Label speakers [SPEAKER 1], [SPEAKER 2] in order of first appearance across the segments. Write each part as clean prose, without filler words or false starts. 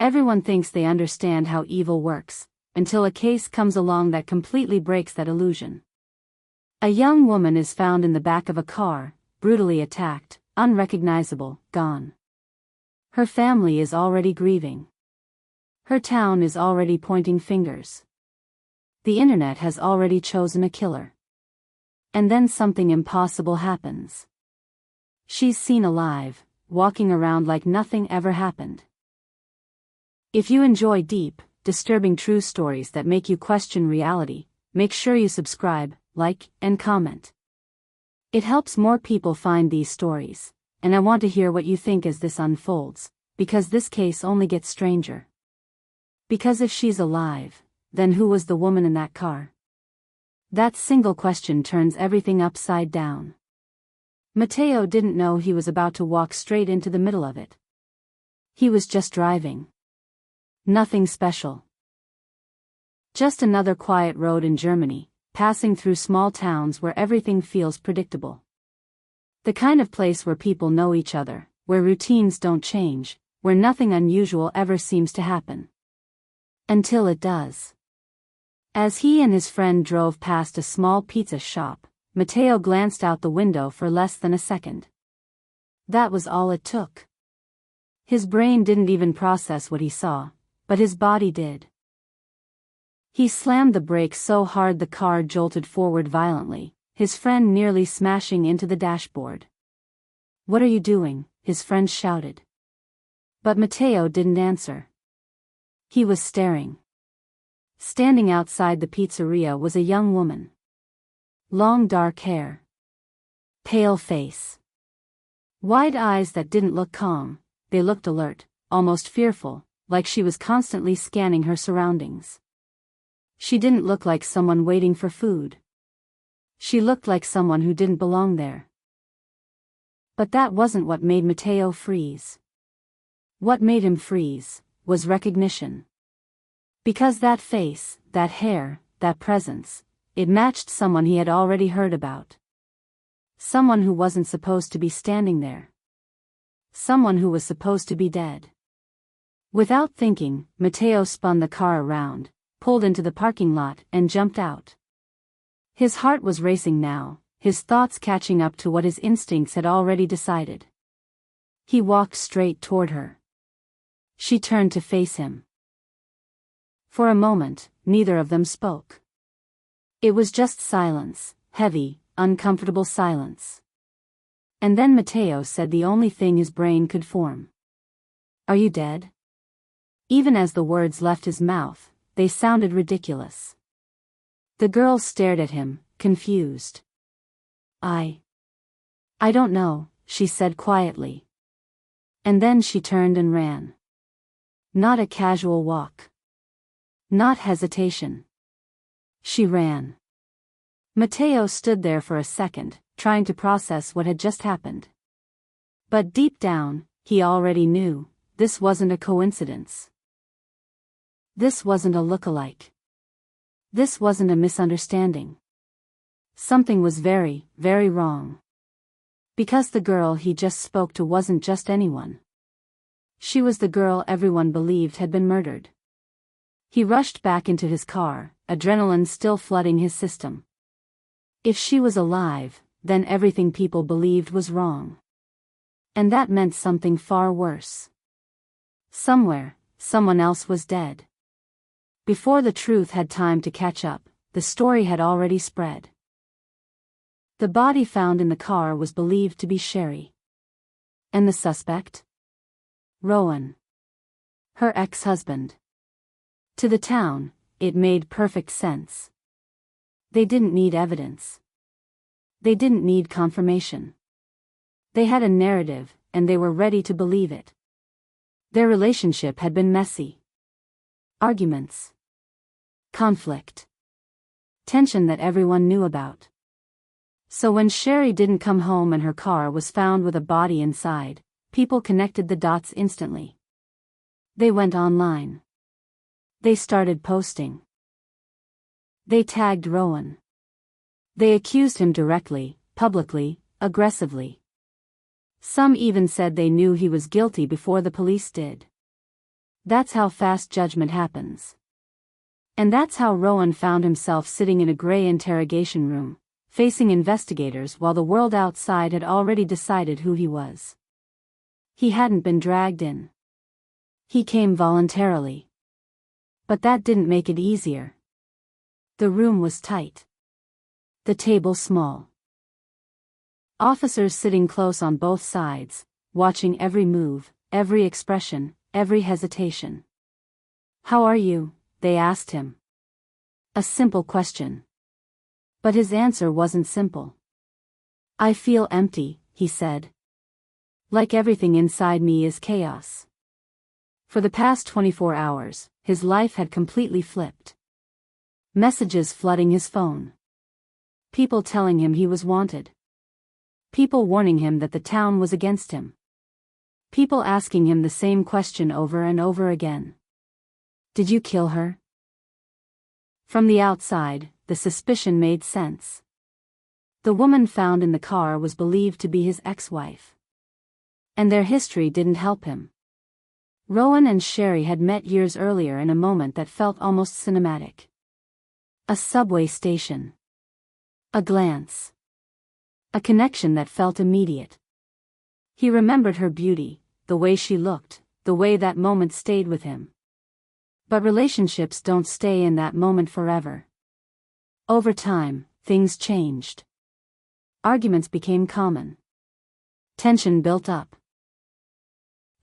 [SPEAKER 1] Everyone thinks they understand how evil works, until a case comes along that completely breaks that illusion. A young woman is found in the back of a car, brutally attacked, unrecognizable, gone. Her family is already grieving. Her town is already pointing fingers. The internet has already chosen a killer. And then something impossible happens. She's seen alive, walking around like nothing ever happened. If you enjoy deep, disturbing true stories that make you question reality, make sure you subscribe, like, and comment. It helps more people find these stories, and I want to hear what you think as this unfolds, because this case only gets stranger. Because if she's alive, then who was the woman in that car? That single question turns everything upside down. Mateo didn't know he was about to walk straight into the middle of it. He was just driving. Nothing special. Just another quiet road in Germany, passing through small towns where everything feels predictable. The kind of place where people know each other, where routines don't change, where nothing unusual ever seems to happen. Until it does. As he and his friend drove past a small pizza shop, Mateo glanced out the window for less than a second. That was all it took. His brain didn't even process what he saw, but his body did. He slammed the brakes so hard the car jolted forward violently, his friend nearly smashing into the dashboard. "What are you doing?" his friend shouted. But Mateo didn't answer. He was staring. Standing outside the pizzeria was a young woman. Long dark hair. Pale face. Wide eyes that didn't look calm, they looked alert, almost fearful, like she was constantly scanning her surroundings. She didn't look like someone waiting for food. She looked like someone who didn't belong there. But that wasn't what made Mateo freeze. What made him freeze was recognition. Because that face, that hair, that presence, it matched someone he had already heard about. Someone who wasn't supposed to be standing there. Someone who was supposed to be dead. Without thinking, Mateo spun the car around, pulled into the parking lot, and jumped out. His heart was racing now, his thoughts catching up to what his instincts had already decided. He walked straight toward her. She turned to face him. For a moment, neither of them spoke. It was just silence, heavy, uncomfortable silence. And then Mateo said the only thing his brain could form. "Are you dead?" Even as the words left his mouth, they sounded ridiculous. The girl stared at him, confused. I don't know," she said quietly. And then she turned and ran. Not a casual walk. Not hesitation. She ran. Mateo stood there for a second, trying to process what had just happened. But deep down, he already knew, this wasn't a coincidence. This wasn't a lookalike. This wasn't a misunderstanding. Something was very, very wrong. Because the girl he just spoke to wasn't just anyone. She was the girl everyone believed had been murdered. He rushed back into his car, adrenaline still flooding his system. If she was alive, then everything people believed was wrong. And that meant something far worse. Somewhere, someone else was dead. Before the truth had time to catch up, the story had already spread. The body found in the car was believed to be Sherry. And the suspect? Rowan. Her ex-husband. To the town, it made perfect sense. They didn't need evidence. They didn't need confirmation. They had a narrative, and they were ready to believe it. Their relationship had been messy. Arguments. Conflict. Tension that everyone knew about. So when Sherry didn't come home and her car was found with a body inside, people connected the dots instantly. They went online. They started posting. They tagged Rowan. They accused him directly, publicly, aggressively. Some even said they knew he was guilty before the police did. That's how fast judgment happens. And that's how Rowan found himself sitting in a gray interrogation room, facing investigators while the world outside had already decided who he was. He hadn't been dragged in. He came voluntarily. But that didn't make it easier. The room was tight. The table small. Officers sitting close on both sides, watching every move, every expression, every hesitation. "How are you?" they asked him. A simple question. But his answer wasn't simple. "I feel empty," he said. "Like everything inside me is chaos." For the past 24 hours, his life had completely flipped. Messages flooding his phone. People telling him he was wanted. People warning him that the town was against him. People asking him the same question over and over again. "Did you kill her?" From the outside, the suspicion made sense. The woman found in the car was believed to be his ex-wife. And their history didn't help him. Rowan and Sherry had met years earlier in a moment that felt almost cinematic. A subway station. A glance. A connection that felt immediate. He remembered her beauty, the way she looked, the way that moment stayed with him. But relationships don't stay in that moment forever. Over time, things changed. Arguments became common. Tension built up.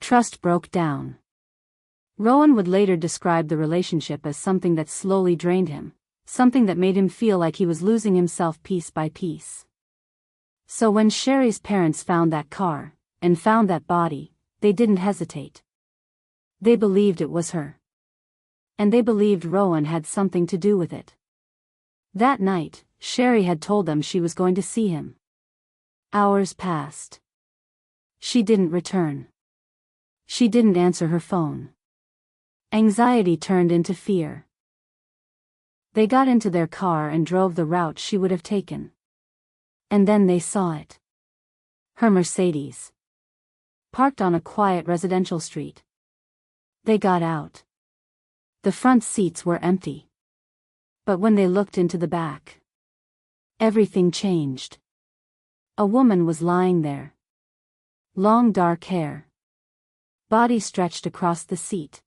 [SPEAKER 1] Trust broke down. Rowan would later describe the relationship as something that slowly drained him, something that made him feel like he was losing himself piece by piece. So when Sherry's parents found that car, and found that body, they didn't hesitate. They believed it was her. And they believed Rowan had something to do with it. That night, Sherry had told them she was going to see him. Hours passed. She didn't return. She didn't answer her phone. Anxiety turned into fear. They got into their car and drove the route she would have taken. And then they saw it. Her Mercedes. Parked on a quiet residential street. They got out. The front seats were empty. But when they looked into the back, everything changed. A woman was lying there. Long dark hair. Body stretched across the seat.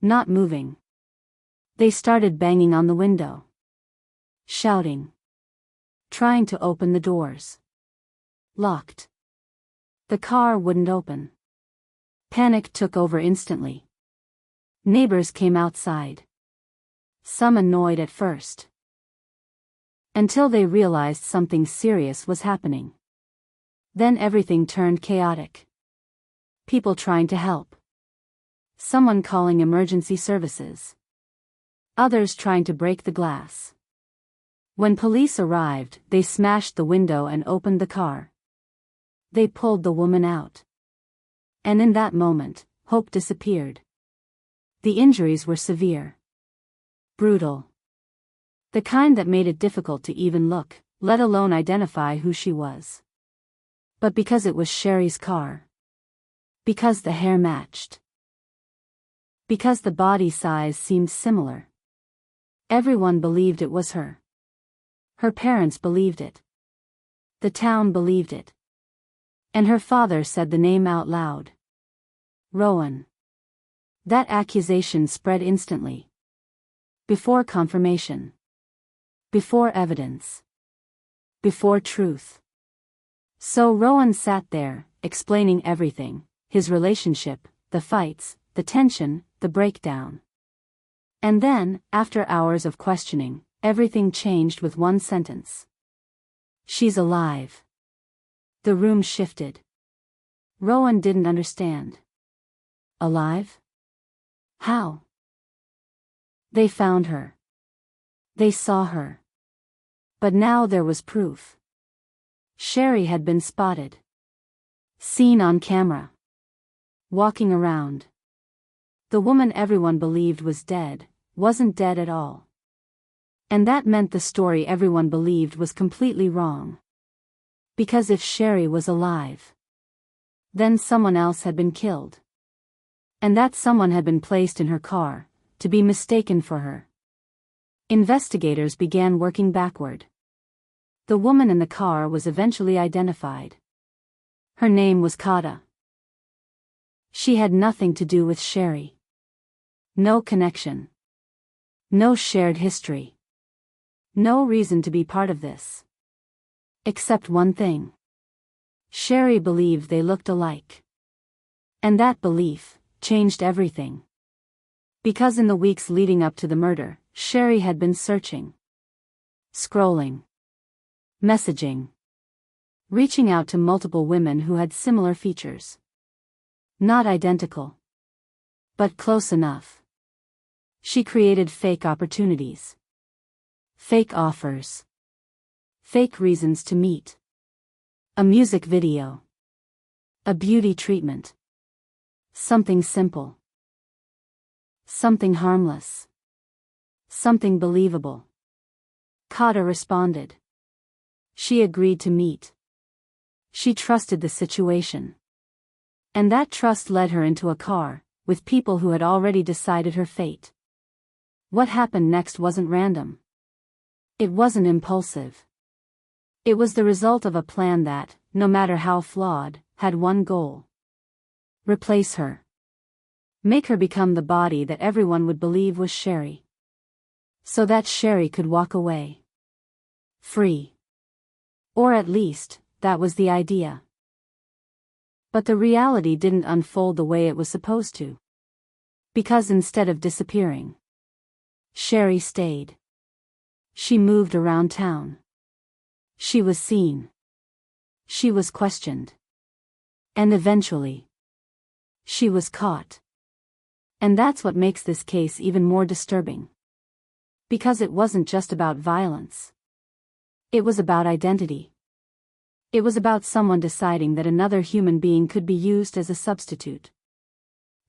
[SPEAKER 1] Not moving. They started banging on the window. Shouting. Trying to open the doors. Locked. The car wouldn't open. Panic took over instantly. Neighbors came outside. Some annoyed at first. Until they realized something serious was happening. Then everything turned chaotic. People trying to help. Someone calling emergency services. Others trying to break the glass. When police arrived, they smashed the window and opened the car. They pulled the woman out. And in that moment, hope disappeared. The injuries were severe. Brutal. The kind that made it difficult to even look, let alone identify who she was. But because it was Sherry's car. Because the hair matched. Because the body size seemed similar. Everyone believed it was her. Her parents believed it. The town believed it. And her father said the name out loud. Rowan. That accusation spread instantly. Before confirmation. Before evidence. Before truth. So Rowan sat there, explaining everything, his relationship, the fights, the tension, the breakdown. And then, after hours of questioning, everything changed with one sentence. She's alive. The room shifted. Rowan didn't understand. Alive? How? They found her. They saw her. But now there was proof. Sherry had been spotted. Seen on camera. Walking around. The woman everyone believed was dead, wasn't dead at all. And that meant the story everyone believed was completely wrong. Because if Sherry was alive, then someone else had been killed. And that someone had been placed in her car, to be mistaken for her. Investigators began working backward. The woman in the car was eventually identified. Her name was Kata. She had nothing to do with Sherry. No connection. No shared history. No reason to be part of this. Except one thing. Sherry believed they looked alike. And that belief changed everything. Because in the weeks leading up to the murder, Sherry had been searching. Scrolling. Messaging. Reaching out to multiple women who had similar features. Not identical. But close enough. She created fake opportunities. Fake offers. Fake reasons to meet. A music video. A beauty treatment. Something simple. Something harmless. Something believable. Kata responded. She agreed to meet. She trusted the situation. And that trust led her into a car, with people who had already decided her fate. What happened next wasn't random. It wasn't impulsive. It was the result of a plan that, no matter how flawed, had one goal. Replace her. Make her become the body that everyone would believe was Sherry. So that Sherry could walk away. Free. Or at least, that was the idea. But the reality didn't unfold the way it was supposed to. Because instead of disappearing, Sherry stayed. She moved around town. She was seen. She was questioned. And eventually, she was caught. And that's what makes this case even more disturbing. Because it wasn't just about violence. It was about identity. It was about someone deciding that another human being could be used as a substitute.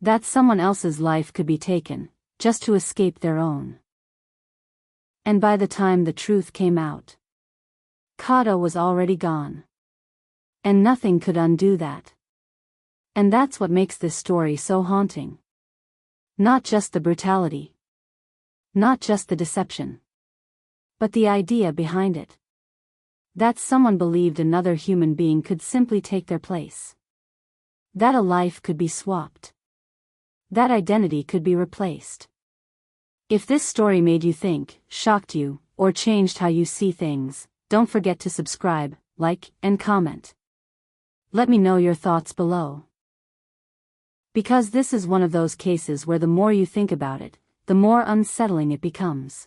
[SPEAKER 1] That someone else's life could be taken, just to escape their own. And by the time the truth came out, Kata was already gone. And nothing could undo that. And that's what makes this story so haunting. Not just the brutality. Not just the deception. But the idea behind it. That someone believed another human being could simply take their place. That a life could be swapped. That identity could be replaced. If this story made you think, shocked you, or changed how you see things, don't forget to subscribe, like, and comment. Let me know your thoughts below. Because this is one of those cases where the more you think about it, the more unsettling it becomes.